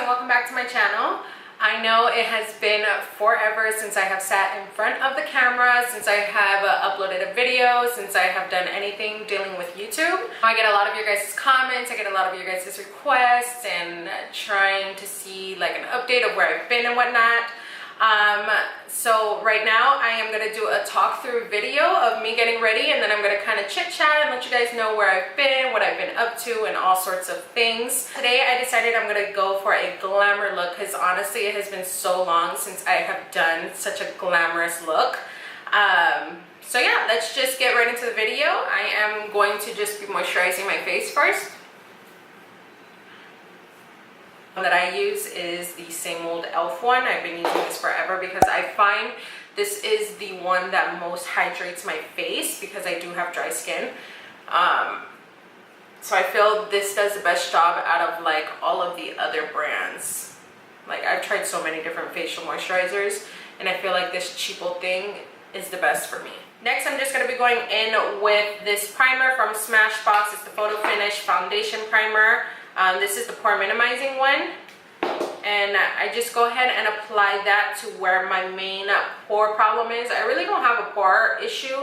and welcome back to my channel. I know it has been forever since I have sat in front of the camera, since I have uploaded a video, since I have done anything dealing with YouTube. I get a lot of your guys' comments, I get a lot of your guys' requests, and trying to see like an update of where I've been and whatnot. So right now I am going to do a talk through video of me getting ready, and then I'm going to kind of chit chat and let you guys know where I've been, what I've been up to, and all sorts of things. Today I decided I'm going to go for a glamour look because honestly it has been so long since I have done such a glamorous look. So yeah, let's just get right into the video. I am going to just be moisturizing my face first. One that I use is the same old e.l.f. one. I've been using this forever because I find this is the one that most hydrates my face because I do have dry skin. So I feel this does the best job out of like all of the other brands. Like I've tried so many different facial moisturizers and I feel like this cheapo thing is the best for me. Next, I'm just going to be going in with this primer from Smashbox. It's the Photo Finish Foundation Primer. This is the pore minimizing one, and I just go ahead and apply that to where my main pore problem is. I really don't have a pore issue.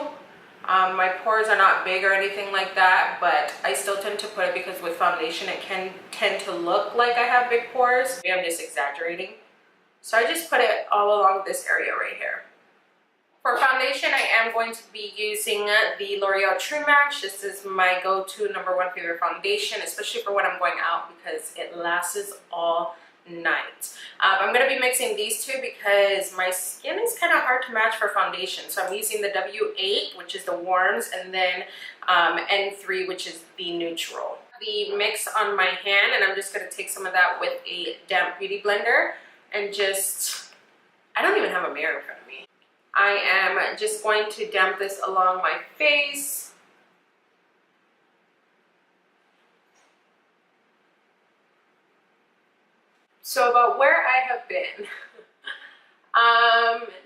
My pores are not big or anything like that, but I still tend to put it because with foundation it can tend to look like I have big pores. Maybe I'm just exaggerating. So I just put it all along this area right here. For foundation, I am going to be using the Loreal True Match. This is my go-to #1 favorite foundation, especially for when I'm going out because it lasts all night. I'm going to be mixing these two because my skin is kind of hard to match for foundation. So I'm using the W8, which is the warms, and then N3, which is the neutral. The mix on my hand, and I'm just going to take some of that with a damp beauty blender and just, I don't even have a mirror in front of me. I am just going to damp this along my face. So about where I have been.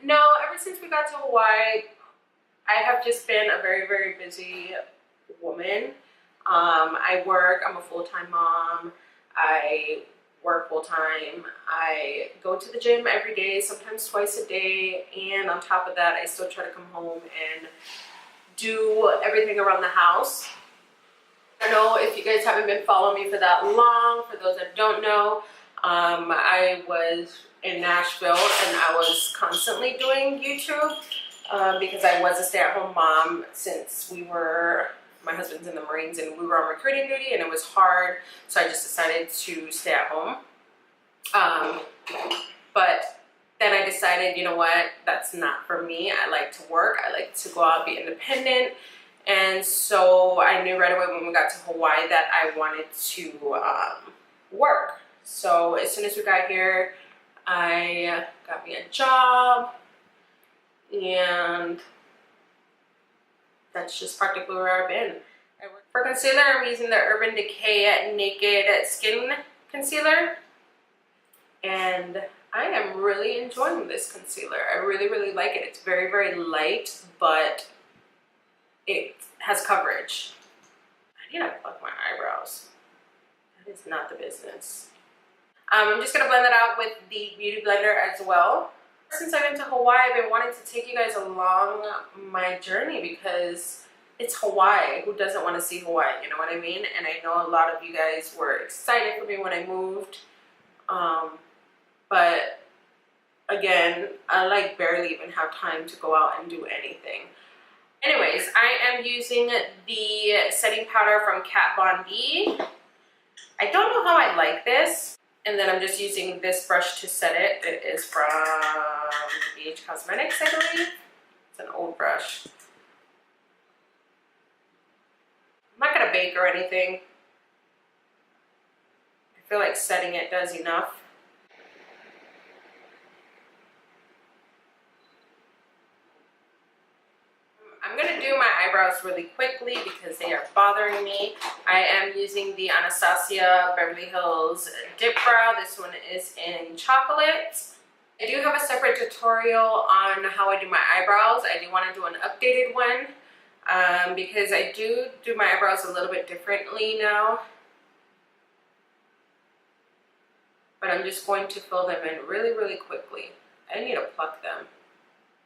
No, ever since we got to Hawaii, I have just been a very, very busy woman. I work, I'm a full-time mom. I work full-time. I go to the gym every day, sometimes twice a day, and on top of that I still try to come home and do everything around the house. I don't know if you guys haven't been following me for that long. For those that don't know, I was in Nashville and I was constantly doing YouTube because I was a stay-at-home mom since my husband's in the Marines and we were on recruiting duty and it was hard, so I just decided to stay at home. But then I decided, you know what, that's not for me. I like to work, I like to go out, be independent, and so I knew right away when we got to Hawaii that I wanted to work. So as soon as we got here, I got me a job, and that's just practically where I've been. For concealer, I'm using the Urban Decay Naked Skin Concealer. And I am really enjoying this concealer. I really, really like it. It's very, very light, but it has coverage. I need to pluck my eyebrows. That is not the business. I'm just going to blend that out with the Beauty Blender as well. Since I've been to Hawaii, I've been wanting to take you guys along my journey because it's Hawaii. Who doesn't want to see Hawaii? You know what I mean? And I know a lot of you guys were excited for me when I moved. But again, I like barely even have time to go out and do anything. Anyways, I am using the setting powder from Kat Von D. I don't know how I like this. And then I'm just using this brush to set it. It is from BH Cosmetics, I believe. It's an old brush. I'm not gonna bake or anything. I feel like setting it does enough. I'm gonna do my eyebrows really quickly because they are bothering me. I am using the Anastasia Beverly Hills Dip Brow. This one is in chocolate. I do have a separate tutorial on how I do my eyebrows. I do want to do an updated one because I do my eyebrows a little bit differently now. but I'm just going to fill them in really, really quickly. I need to pluck them.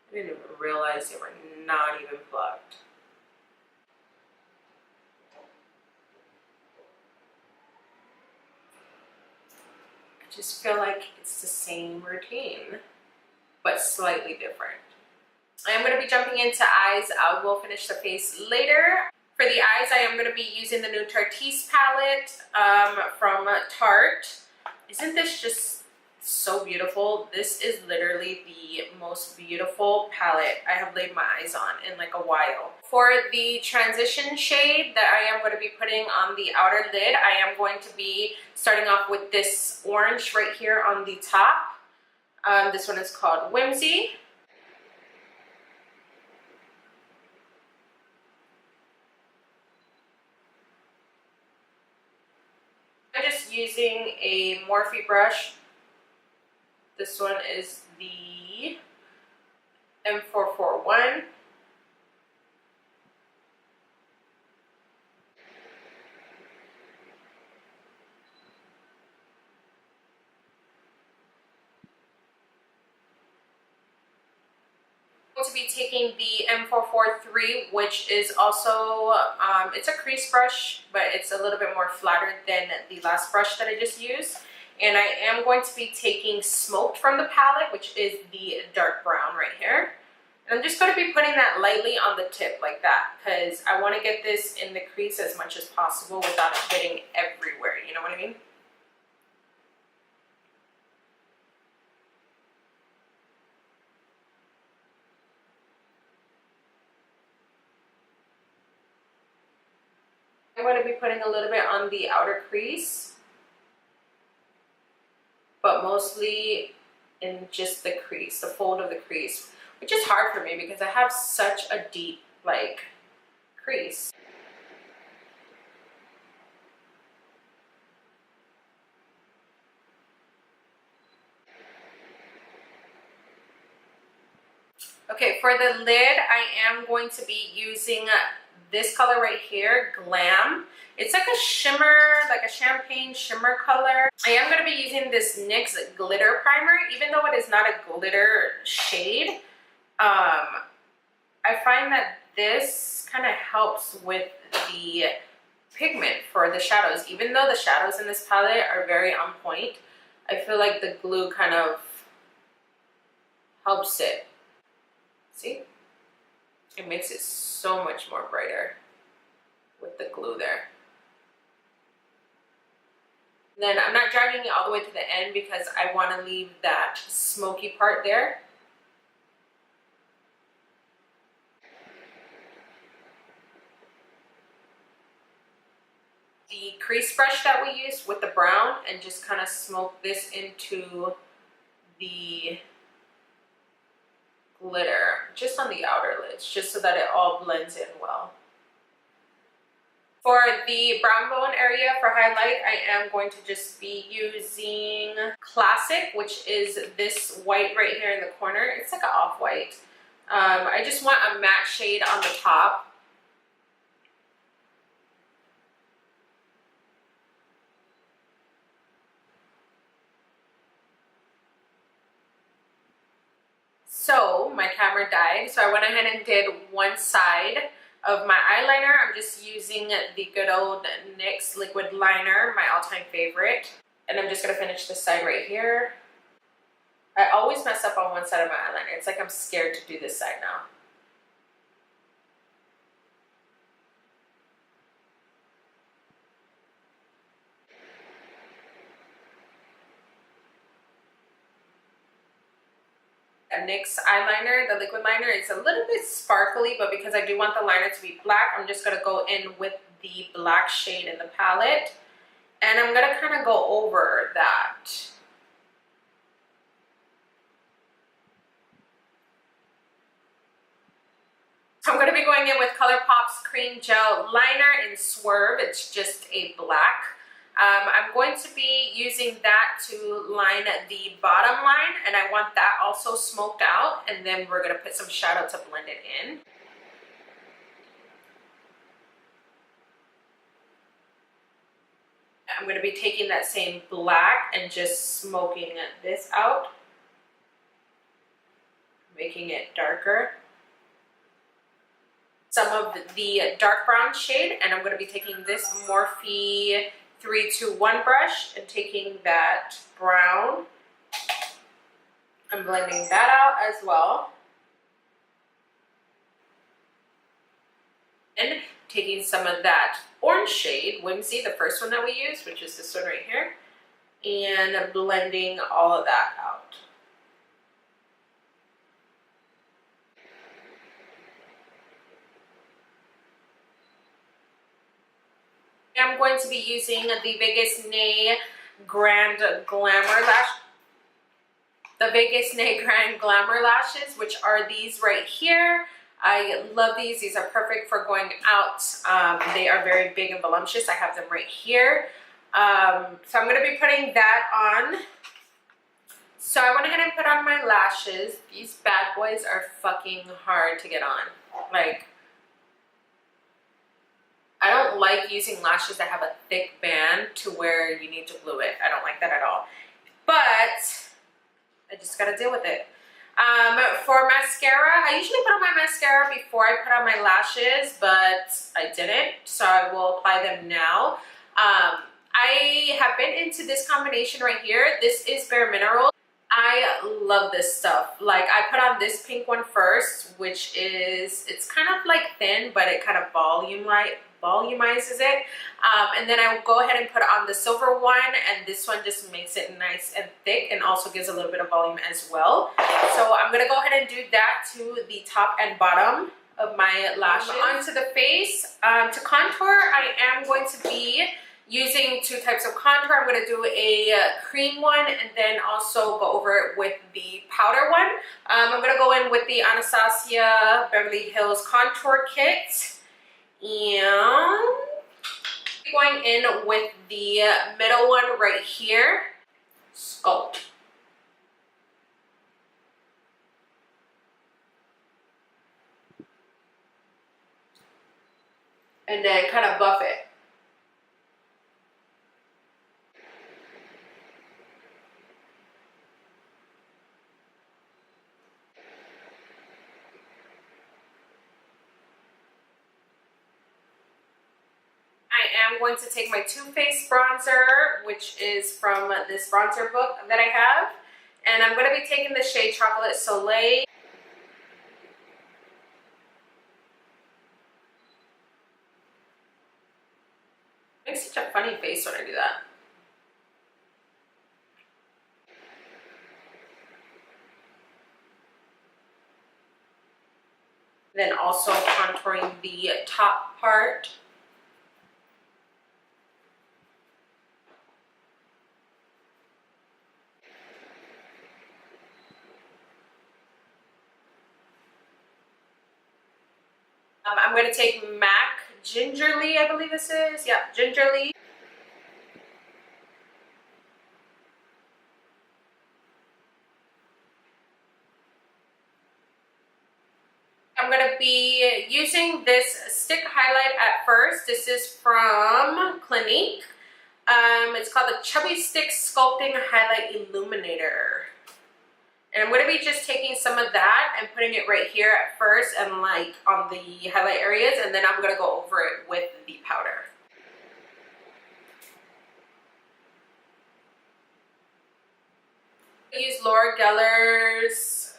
I didn't even realize they were not even plucked. I just feel like it's the same routine, but slightly different. I am going to be jumping into eyes. I will finish the face later. For the eyes, I am going to be using the new Tarteist palette from Tarte. Isn't this just so beautiful? This is literally the most beautiful palette I have laid my eyes on in like a while. For the transition shade that I am going to be putting on the outer lid, I am going to be starting off with this orange right here on the top. This one is called Whimsy. I'm just using a Morphe brush. This one is the M441. I'm going to be taking the M443, which is also, it's a crease brush, but it's a little bit more flatter than the last brush that I just used. And I am going to be taking Smoked from the palette, which is the dark brown right here. And I'm just going to be putting that lightly on the tip like that, because I want to get this in the crease as much as possible without it getting everywhere, you know what I mean? I'm going to be putting a little bit on the outer crease, but mostly in just the crease, the fold of the crease, which is hard for me because I have such a deep, like, crease. Okay, for the lid, I am going to be using this color right here, Glam. It's like a shimmer, like a champagne shimmer color. I am going to be using this NYX glitter primer, even though it is not a glitter shade. I find that this kind of helps with the pigment for the shadows. Even though the shadows in this palette are very on point, I feel like the glue kind of helps it. See? It makes it so much more brighter with the glue there. Then I'm not dragging it all the way to the end because I want to leave that smoky part there. The crease brush that we used with the brown, and just kind of smoke this into the glitter just on the outer lids, just so that it all blends in well. For the brown bone area for highlight, I am going to just be using Classic, which is this white right here in the corner. It's like an off-white. I just want a matte shade on the top. So my camera died, so I went ahead and did one side of my eyeliner. I'm just using the good old NYX Liquid Liner, my all-time favorite. And I'm just gonna finish this side right here. I always mess up on one side of my eyeliner. It's like I'm scared to do this side now. A NYX eyeliner, the liquid liner, it's a little bit sparkly, but because I do want the liner to be black, I'm just gonna go in with the black shade in the palette, and I'm gonna kind of go over that. So I'm gonna be going in with Colorpop's Cream Gel Liner in Swerve. It's just a black. I'm going to be using that to line the bottom line, and I want that also smoked out, and then we're going to put some shadow to blend it in. I'm I'm gonna be taking that same black and just smoking this out, making it darker. Some of the dark brown shade, and I'm gonna be taking this Morphe 321 brush and taking that brown and blending that out as well. And taking some of that orange shade, Whimsy, the first one that we used, which is this one right here, and blending all of that out. I'm going to be using the Vegas Nay Grand Glamour lashes, which are these right here. I love these. These are perfect for going out. They are very big and voluptuous. I have them right here. So I'm going to be putting that on. So I went ahead and put on my lashes. These bad boys are fucking hard to get on. Like, I don't like using lashes that have a thick band to where you need to glue it. I don't like that at all. But I just gotta deal with it. For mascara, I usually put on my mascara before I put on my lashes, but I didn't, so I will apply them now. I have been into this combination right here. This is Bare Minerals. I love this stuff. Like, I put on this pink one first, which is, it's kind of like thin, but it kind of volumizes it. And then I will go ahead and put on the silver one, and this one just makes it nice and thick and also gives a little bit of volume as well. So I'm gonna go ahead and do that to the top and bottom of my lashes. Onto the face. To contour, I am going to be using two types of contour. I'm going to do a cream one and then also go over it with the powder one. I'm going to go in with the Anastasia Beverly Hills Contour Kit. And going in with the middle one right here, Sculpt. And then kind of buff it. I am going to take my Too Faced bronzer, which is from this bronzer book that I have. And I'm going to be taking the shade Chocolate Soleil. It makes such a funny face when I do that. Then also contouring the top part. I'm going to take MAC Gingerly, I believe this is. Yeah, Gingerly. I'm going to be using this stick highlight at first. This is from Clinique. It's called the Chubby Stick Sculpting Highlight Illuminator. And I'm going to be just taking some of that and putting it right here at first and like on the highlight areas, and then I'm going to go over it with the powder. I use Laura Geller's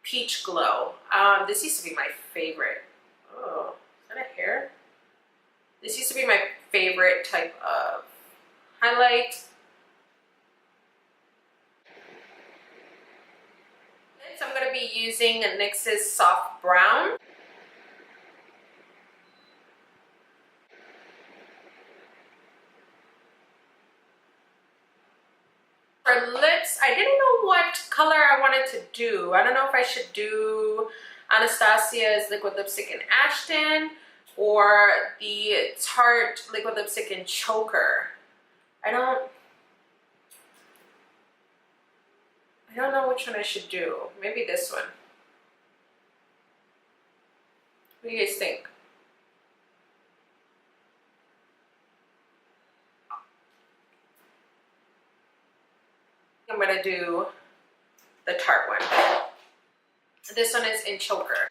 Peach Glow. This used to be my favorite. Oh, is that a hair? This used to be my favorite type of highlight. So I'm going to be using NYX's Soft Brown. For lips, I didn't know what color I wanted to do. I don't know if I should do Anastasia's Liquid Lipstick in Ashton or the Tarte Liquid Lipstick in Choker. I don't know which one I should do. Maybe this one. What do you guys think? I'm gonna do the Tarte one. This one is in Choker.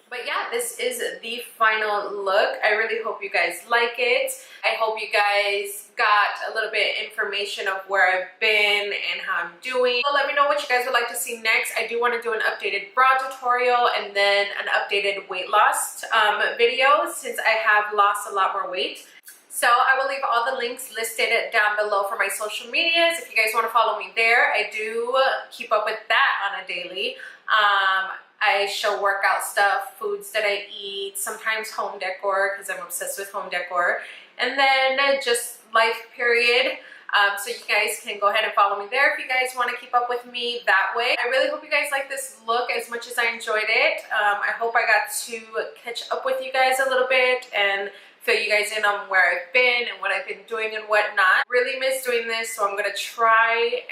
But yeah, this is the final look. I really hope you guys like it. I hope you guys got a little bit of information of where I've been and how I'm doing. So let me know what you guys would like to see next. I do want to do an updated brow tutorial and then an updated weight loss video since I have lost a lot more weight. So I will leave all the links listed down below for my social medias. If you guys want to follow me there, I do keep up with that on a daily. I show workout stuff, foods that I eat, sometimes home decor because I'm obsessed with home decor, and then just life period. So you guys can go ahead and follow me there if you guys want to keep up with me that way. I really hope you guys like this look as much as I enjoyed it. I hope I got to catch up with you guys a little bit and fill you guys in on where I've been and what I've been doing and whatnot. Really miss doing this, so I'm gonna try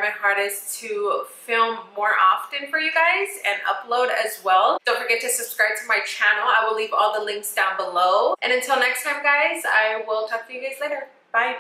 my hardest to film more often for you guys and upload as well. Don't forget to subscribe to my channel. I will leave all the links down below. And until next time, guys, I will talk to you guys later. Bye.